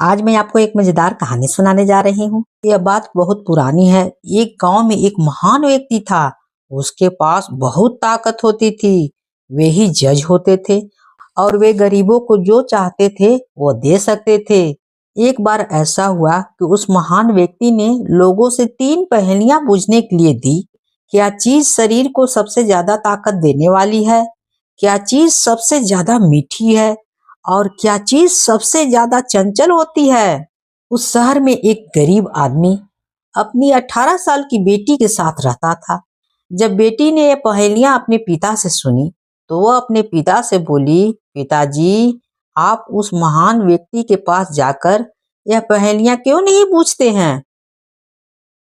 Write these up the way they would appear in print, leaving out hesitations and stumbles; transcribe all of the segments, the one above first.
आज मैं आपको एक मजेदार कहानी सुनाने जा रही हूँ। यह बात बहुत पुरानी है। एक गांव में एक महान व्यक्ति था। उसके पास बहुत ताकत होती थी। वे ही जज होते थे और वे गरीबों को जो चाहते थे वो दे सकते थे। एक बार ऐसा हुआ कि उस महान व्यक्ति ने लोगों से 3 पहेलियां बूझने के लिए दी। क्या चीज शरीर को सबसे ज्यादा ताकत देने वाली है? क्या चीज सबसे ज्यादा मीठी है? और क्या चीज सबसे ज्यादा चंचल होती है? उस शहर में एक गरीब आदमी अपनी 18 साल की बेटी के साथ रहता था। जब बेटी ने ये पहेलियां अपने पिता से सुनी तो वह अपने पिता से बोली, पिताजी, आप उस महान व्यक्ति के पास जाकर यह पहेलियां क्यों नहीं पूछते हैं?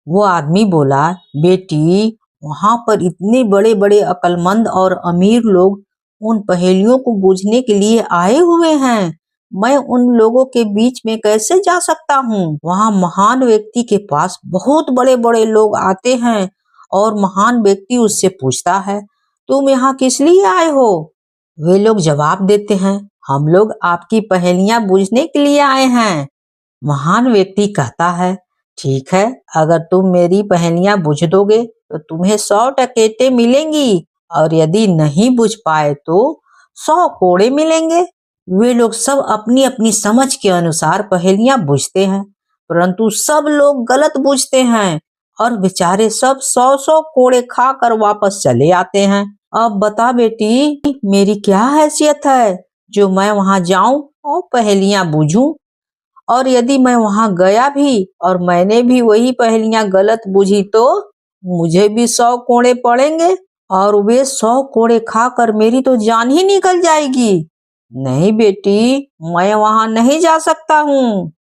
वो आदमी बोला, बेटी, वहां पर इतने बड़े बड़े अक्लमंद और अमीर लोग उन पहेलियों को बूझने के लिए आए हुए हैं। मैं उन लोगों के बीच में कैसे जा सकता हूँ? वहाँ महान व्यक्ति के पास बहुत बड़े बड़े लोग आते हैं और महान व्यक्ति उससे पूछता है, तुम यहाँ किस लिए आए हो? वे लोग जवाब देते हैं, हम लोग आपकी पहेलियां बूझने के लिए आए हैं। महान व्यक्ति कहता है, ठीक है, अगर तुम मेरी पहेलियां बुझ दोगे तो तुम्हें 100 टकेटे मिलेंगी और यदि नहीं बुझ पाए तो 100 कोड़े मिलेंगे। वे लोग सब अपनी अपनी समझ के अनुसार पहेलियां बूझते हैं, परंतु सब लोग गलत बूझते हैं और बेचारे सब 100-100 कोड़े खाकर वापस चले आते हैं। अब बता बेटी, मेरी क्या हैसियत है जो मैं वहां जाऊं और पहेलियां बूझूं? और यदि मैं वहां गया भी और मैंने भी वही पहेलियां गलत बूझी तो मुझे भी 100 कोड़े पड़ेंगे और वे 100 कोड़े खाकर मेरी तो जान ही निकल जाएगी। नहीं बेटी, मैं वहां नहीं जा सकता हूँ।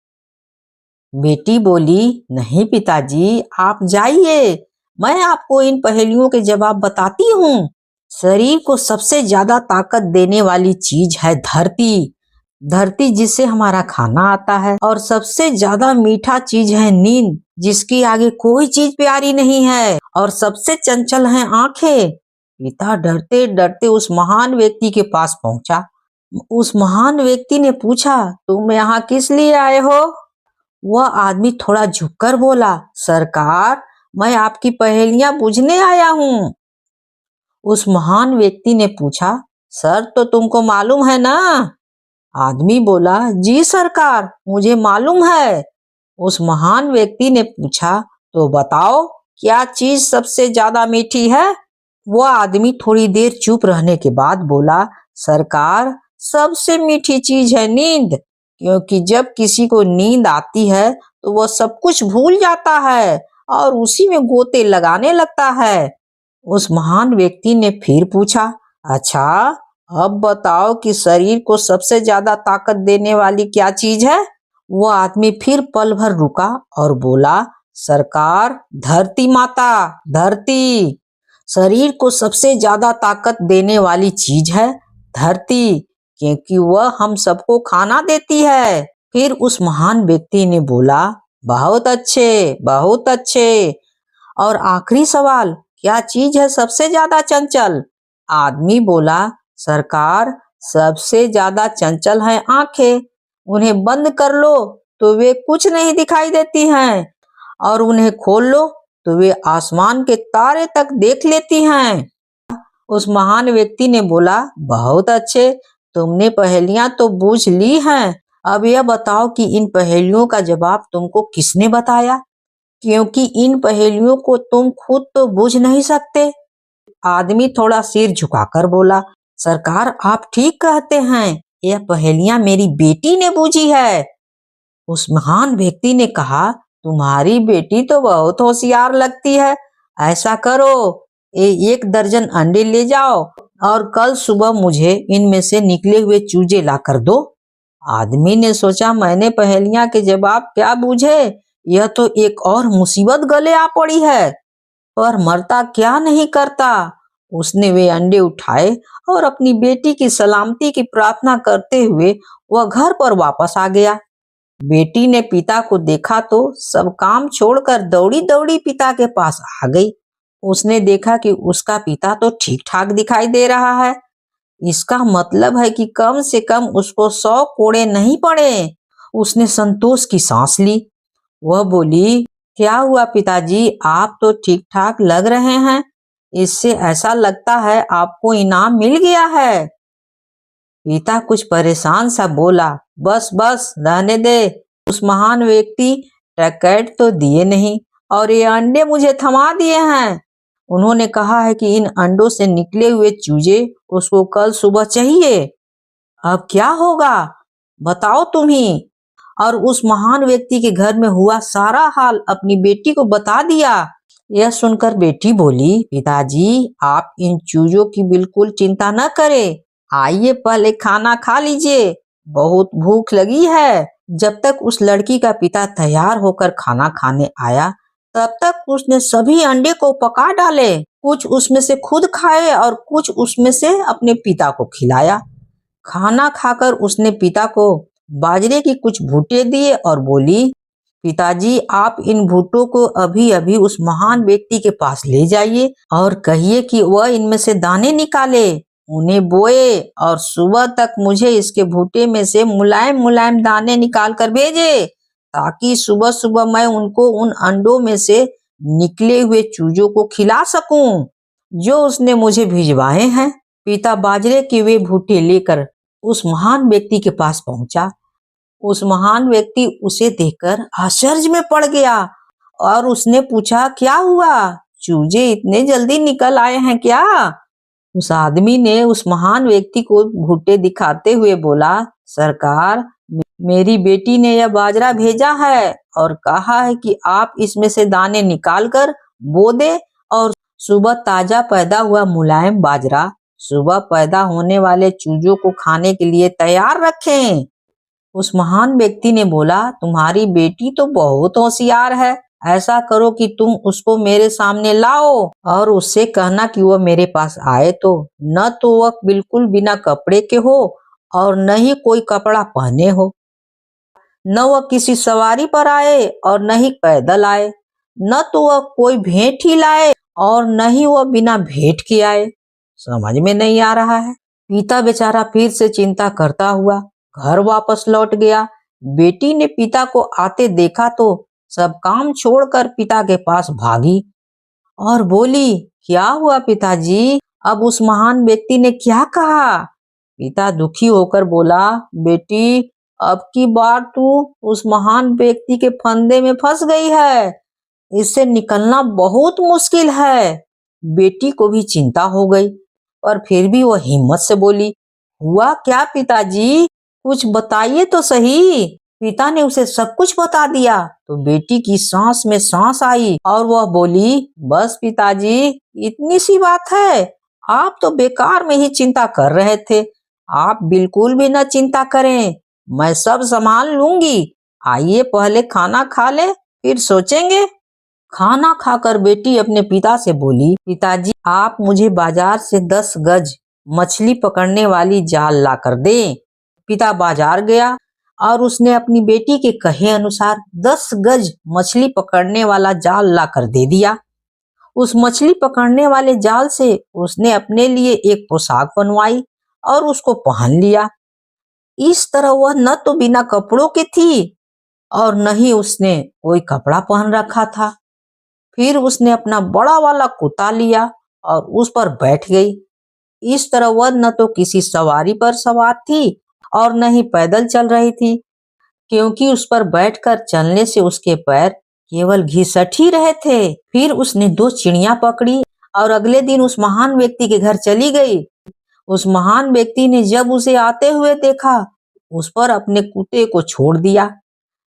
बेटी बोली, नहीं पिताजी, आप जाइए, मैं आपको इन पहेलियों के जवाब बताती हूँ। शरीर को सबसे ज्यादा ताकत देने वाली चीज है धरती। धरती जिससे हमारा खाना आता है। और सबसे ज्यादा मीठा चीज है नींद, जिसकी आगे कोई चीज प्यारी नहीं है। और सबसे चंचल है आंखें। पिता डरते डरते उस महान व्यक्ति के पास पहुंचा। उस महान व्यक्ति ने पूछा, तुम यहाँ किस लिए आए हो? वह आदमी थोड़ा झुककर बोला, सरकार, मैं आपकी पहेलियां बूझने आया हूँ। उस महान व्यक्ति ने पूछा, सर, तो तुमको मालूम है ना? आदमी बोला, जी सरकार, मुझे मालूम है। उस महान व्यक्ति ने पूछा, तो बताओ, क्या चीज सबसे ज्यादा मीठी है? वह आदमी थोड़ी देर चुप रहने के बाद बोला, सरकार, सबसे मीठी चीज है नींद, क्योंकि जब किसी को नींद आती है तो वह सब कुछ भूल जाता है और उसी में गोते लगाने लगता है। उस महान व्यक्ति ने फिर पूछा, अच्छा, अब बताओ कि शरीर को सबसे ज्यादा ताकत देने वाली क्या चीज है? वो आदमी फिर पल भर रुका और बोला, सरकार, धरती माता, धरती। शरीर को सबसे ज्यादा ताकत देने वाली चीज है धरती, क्योंकि वह हम सबको खाना देती है। फिर उस महान व्यक्ति ने बोला, बहुत अच्छे, बहुत अच्छे। और आखिरी सवाल, क्या चीज है सबसे ज्यादा चंचल? आदमी बोला, सरकार, सबसे ज्यादा चंचल है आंखें। उन्हें बंद कर लो तो वे कुछ नहीं दिखाई देती हैं और उन्हें खोल लो तो वे आसमान के तारे तक देख लेती हैं। उस महान व्यक्ति ने बोला, बहुत अच्छे, तुमने पहेलियां तो बूझ ली हैं। अब यह बताओ कि इन पहेलियों का जवाब तुमको किसने बताया, क्योंकि इन पहेलियों को तुम खुद तो बूझ नहीं सकते। आदमी थोड़ा सिर झुकाकर बोला, सरकार, आप ठीक कहते हैं, यह पहेलियां मेरी बेटी ने बूझी है। उस महान व्यक्ति ने कहा, तुम्हारी बेटी तो बहुत होशियार लगती है। ऐसा करो, 1 दर्जन अंडे ले जाओ और कल सुबह मुझे इनमें से निकले हुए चूजे ला कर दो। आदमी ने सोचा, मैंने पहेलियां के जवाब क्या बूझे, यह तो एक और मुसीबत गले आ पड़ी है, पर मरता क्या नहीं करता। उसने वे अंडे उठाए और अपनी बेटी की सलामती की प्रार्थना करते हुए वह घर पर वापस आ गया। बेटी ने पिता को देखा तो सब काम छोड़कर दौड़ी दौड़ी पिता के पास आ गई। उसने देखा कि उसका पिता तो ठीक ठाक दिखाई दे रहा है। इसका मतलब है कि कम से कम उसको 100 कोड़े नहीं पड़े। उसने संतोष की सांस ली। वह बोली, क्या हुआ पिताजी, आप तो ठीक ठाक लग रहे हैं। इससे ऐसा लगता है आपको इनाम मिल गया है। पिता कुछ परेशान सा बोला, बस बस रहने दे। उस महान व्यक्ति टैकेट तो दिए नहीं और ये अंडे मुझे थमा दिए हैं। उन्होंने कहा है कि इन अंडों से निकले हुए चूजे उसको कल सुबह चाहिए। अब क्या होगा, बताओ तुम ही। और उस महान व्यक्ति के घर में हुआ सारा हाल अपनी बेटी को बता दिया। यह सुनकर बेटी बोली, पिताजी आप इन चूजों की बिल्कुल चिंता न करें। आइए पहले खाना खा लीजिए, बहुत भूख लगी है। जब तक उस लड़की का पिता तैयार होकर खाना खाने आया, तब तक उसने सभी अंडे को पका डाले। कुछ उसमें से खुद खाए और कुछ उसमें से अपने पिता को खिलाया। खाना खाकर उसने पिता को बाजरे की कुछ भुट्टे दिए और बोली, पिताजी आप इन भुट्टों को अभी अभी उस महान व्यक्ति के पास ले जाइए और कहिए कि वह इनमें से दाने निकाले, उन्हें बोए और सुबह तक मुझे इसके भुट्टे में से मुलायम मुलायम दाने निकाल कर भेजे, ताकि सुबह सुबह मैं उनको उन अंडों में से निकले हुए चूजों को खिला सकूं जो उसने मुझे भिजवाए हैं। पिता बाजरे के वे भुट्टे लेकर उस महान व्यक्ति के पास पहुंचा। उस महान व्यक्ति उसे देखकर आश्चर्य में पड़ गया और उसने पूछा, क्या हुआ, चूजे इतने जल्दी निकल आए हैं क्या। उस आदमी ने उस महान व्यक्ति को भुट्टे दिखाते हुए बोला, सरकार मेरी बेटी ने यह बाजरा भेजा है और कहा है कि आप इसमें से दाने निकाल कर बो दे और सुबह ताजा पैदा हुआ मुलायम बाजरा सुबह पैदा होने वाले चूजों को खाने के लिए तैयार रखें। उस महान व्यक्ति ने बोला, तुम्हारी बेटी तो बहुत होशियार है। ऐसा करो कि तुम उसको मेरे सामने लाओ और उससे कहना कि वह मेरे पास आए तो वह बिल्कुल बिना कपड़े के हो और न ही कोई कपड़ा पहने हो, न वह किसी सवारी पर आए और न ही पैदल आए, न तो वह कोई भेंट ही लाए और न ही वह बिना भेंट के आए। समझ में नहीं आ रहा है। पिता बेचारा फिर से चिंता करता हुआ घर वापस लौट गया। बेटी ने पिता को आते देखा तो सब काम छोड़कर पिता के पास भागी और बोली, क्या हुआ पिताजी, अब उस महान व्यक्ति ने क्या कहा। पिता दुखी होकर बोला, बेटी अब की बार तू उस महान व्यक्ति के फंदे में फंस गई है, इससे निकलना बहुत मुश्किल है। बेटी को भी चिंता हो गई पर फिर भी वह हिम्मत से बोली, हुआ क्या पिताजी, कुछ बताइए तो सही। पिता ने उसे सब कुछ बता दिया तो बेटी की सांस में सांस आई और वह बोली, बस पिताजी इतनी सी बात है, आप तो बेकार में ही चिंता कर रहे थे। आप बिल्कुल भी न चिंता करें, मैं सब संभाल लूंगी। आइए पहले खाना खा ले फिर सोचेंगे। खाना खाकर बेटी अपने पिता से बोली, पिताजी आप मुझे बाजार से 10 गज मछली पकड़ने वाली जाल ला कर दें। पिता बाजार गया और उसने अपनी बेटी के कहे अनुसार 10 गज मछली पकड़ने वाला जाल ला कर दे दिया। उस मछली पकड़ने वाले जाल से उसने अपने लिए एक पोशाक बनवाई और उसको पहन लिया। इस तरह वह न तो बिना कपड़ों की थी और न ही उसने कोई कपड़ा पहन रखा था। फिर उसने अपना बड़ा वाला कुत्ता लिया और उस पर बैठ गई। इस तरह वह न तो किसी सवारी पर सवार थी और न ही पैदल चल रही थी, क्योंकि उस पर बैठकर चलने से उसके पैर केवल घिसट ही रहे थे। फिर उसने 2 चिड़िया पकड़ी और अगले दिन उस महान व्यक्ति के घर चली गई। उस महान व्यक्ति ने जब उसे आते हुए देखा, उस पर अपने कुत्ते को छोड़ दिया।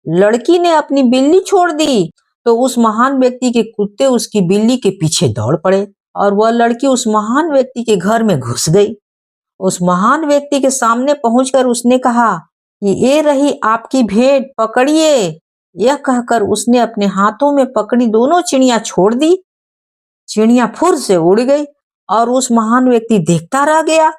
लड़की ने अपनी बिल्ली छोड़ दी तो उस महान व्यक्ति के कुत्ते उसकी बिल्ली के पीछे दौड़ पड़े और वह लड़की उस महान व्यक्ति के घर में घुस गई। उस महान व्यक्ति के सामने पहुंचकर उसने कहा कि ये रही आपकी भेंट, पकड़िए। यह कहकर उसने अपने हाथों में पकड़ी दोनों चिड़िया छोड़ दी। चिड़िया फुर से उड़ गई और उस महान व्यक्ति देखता रह गया।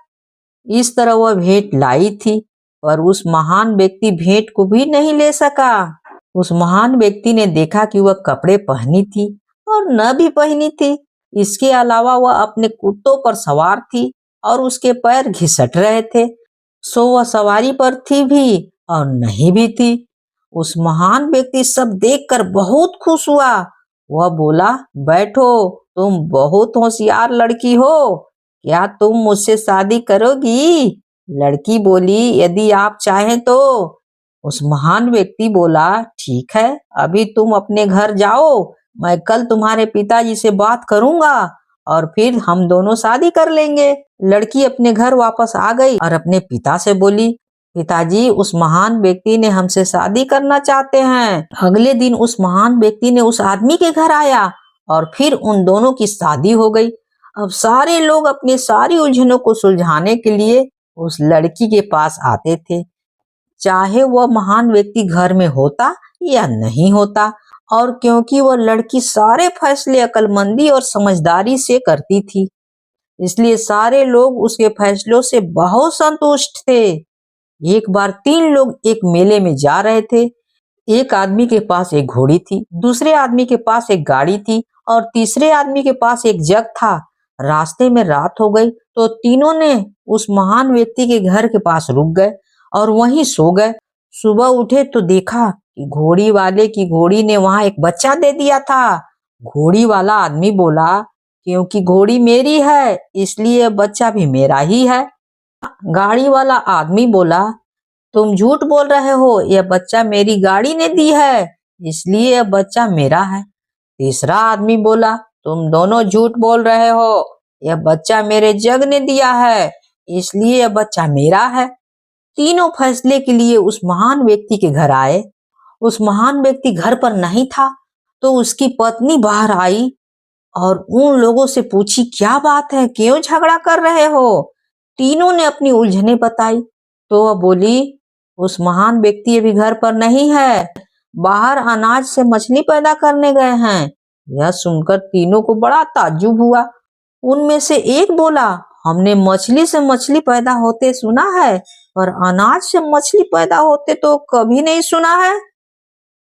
इस तरह वह भेंट लाई थी पर उस महान व्यक्ति भेंट को भी नहीं ले सका। उस महान व्यक्ति ने देखा कि वह कपड़े पहनी थी और न भी पहनी थी। इसके अलावा वह अपने कुत्तों पर सवार थी और उसके पैर घिसट रहे थे। सो वह सवारी पर थी भी और नहीं भी थी। उस महान व्यक्ति सब देखकर बहुत खुश हुआ। वह बोला, बैठो, तुम बहुत होशियार लड़की हो, क्या तुम मुझसे शादी करोगी? लड़की बोली, यदि आप चाहें तो। उस महान व्यक्ति बोला, ठीक है, अभी तुम अपने घर जाओ, मैं कल तुम्हारे पिताजी से बात करूंगा और फिर हम दोनों शादी कर लेंगे। लड़की अपने घर वापस आ गई और अपने पिता से बोली, पिताजी, उस महान व्यक्ति ने हमसे शादी करना चाहते हैं। अगले दिन उस महान व्यक्ति ने उस आदमी के घर आया और फिर उन दोनों की शादी हो गई। अब सारे लोग अपनी सारी उलझनों को सुलझाने के लिए उस लड़की के पास आते थे, चाहे वह महान व्यक्ति घर में होता या नहीं होता। और क्योंकि वह लड़की सारे फैसले अक्लमंदी और समझदारी से करती थी, इसलिए सारे लोग उसके फैसलों से बहुत संतुष्ट थे। एक बार 3 लोग एक मेले में जा रहे थे। एक आदमी के पास एक घोड़ी थी, दूसरे आदमी के पास एक गाड़ी थी और तीसरे आदमी के पास एक जग था। रास्ते में रात हो गई तो तीनों ने उस महान व्यक्ति के घर के पास रुक गए और वहीं सो गए। सुबह उठे तो देखा कि घोड़ी वाले की घोड़ी ने वहां एक बच्चा दे दिया था। घोड़ी वाला आदमी बोला, क्योंकि घोड़ी मेरी है इसलिए बच्चा भी मेरा ही है। गाड़ी वाला आदमी बोला, तुम झूठ बोल रहे हो, यह बच्चा मेरी गाड़ी ने दी है इसलिए यह बच्चा मेरा है। तीसरा आदमी बोला, तुम दोनों झूठ बोल रहे हो, यह बच्चा मेरे जग ने दिया है इसलिए यह बच्चा मेरा है। तीनों फैसले के लिए उस महान व्यक्ति के घर आए। उस महान व्यक्ति घर पर नहीं था तो उसकी पत्नी बाहर आई और उन लोगों से पूछी, क्या बात है, क्यों झगड़ा कर रहे हो? तीनों ने अपनी उलझने बताई तो वह बोली, उस महान व्यक्ति अभी घर पर नहीं है, बाहर अनाज से मछली पैदा करने गए हैं। यह सुनकर तीनों को बड़ा ताज्जुब हुआ। उनमें से एक बोला, हमने मछली से मछली पैदा होते सुना है पर अनाज से मछली पैदा होते तो कभी नहीं सुना है।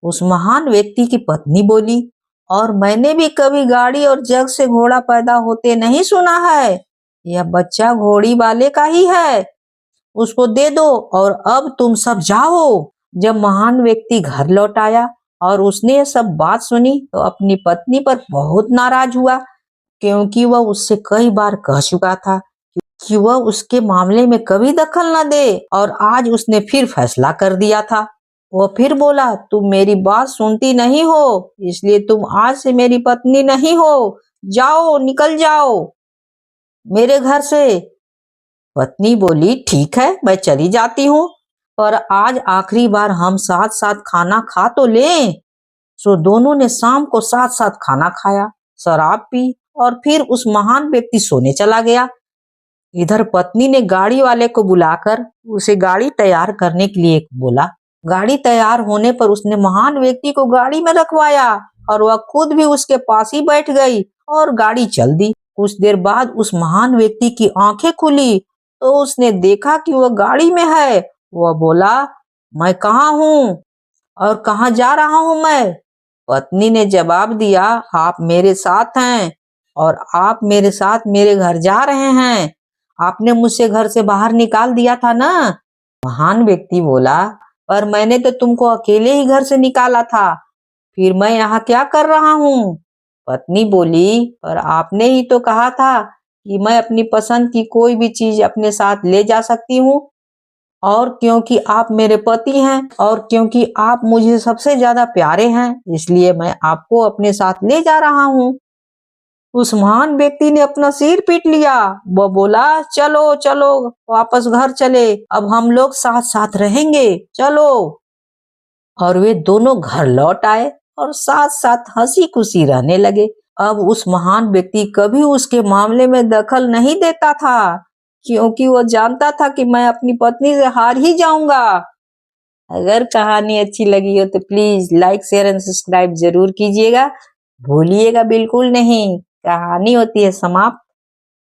उस महान व्यक्ति की पत्नी बोली, और मैंने भी कभी गाड़ी और जग से घोड़ा पैदा होते नहीं सुना है। यह बच्चा घोड़ी वाले का ही है, उसको दे दो और अब तुम सब जाओ। जब महान व्यक्ति घर लौट आया और उसने ये सब बात सुनी तो अपनी पत्नी पर बहुत नाराज हुआ, क्योंकि वह उससे कई बार कह चुका था कि वह उसके मामले में कभी दखल न दे और आज उसने फिर फैसला कर दिया था। वह फिर बोला, तुम मेरी बात सुनती नहीं हो इसलिए तुम आज से मेरी पत्नी नहीं हो, जाओ, निकल जाओ मेरे घर से। पत्नी बोली, ठीक है, मैं चली जाती हूँ, पर आज आखिरी बार हम साथ साथ खाना खा तो लें। सो दोनों ने शाम को साथ साथ खाना खाया, शराब पी और फिर उस महान व्यक्ति सोने चला गया। इधर पत्नी ने गाड़ी वाले को बुलाकर उसे गाड़ी तैयार करने के लिए बोला। गाड़ी तैयार होने पर उसने महान व्यक्ति को गाड़ी में रखवाया और वह खुद भी उसके पास ही बैठ गई और गाड़ी चल दी। कुछ देर बाद उस महान व्यक्ति की आंखें खुली तो उसने देखा कि वह गाड़ी में है। वह बोला, मैं कहाँ हूँ और कहाँ जा रहा हूँ मैं? पत्नी ने जवाब दिया, आप मेरे साथ हैं और आप मेरे साथ मेरे घर जा रहे हैं। आपने मुझसे घर से बाहर निकाल दिया था ना? महान व्यक्ति बोला, पर मैंने तो तुमको अकेले ही घर से निकाला था, फिर मैं यहाँ क्या कर रहा हूँ? पत्नी बोली, पर आपने ही तो कहा था कि मैं अपनी पसंद की कोई भी चीज अपने साथ ले जा सकती हूँ, और क्योंकि आप मेरे पति हैं और क्योंकि आप मुझे सबसे ज्यादा प्यारे हैं इसलिए मैं आपको अपने साथ ले जा रहा हूँ। उस महान व्यक्ति ने अपना सिर पीट लिया। वो बोला, चलो चलो वापस घर चले, अब हम लोग साथ साथ रहेंगे, चलो। और वे दोनों घर लौट आए और साथ साथ हंसी खुशी रहने लगे। अब उस महान व्यक्ति कभी उसके मामले में दखल नहीं देता था, क्योंकि वो जानता था कि मैं अपनी पत्नी से हार ही जाऊंगा। अगर कहानी अच्छी लगी हो तो please like, share and subscribe जरूर कीजिएगा, भूलिएगा बिल्कुल नहीं। कहानी होती है समाप्त।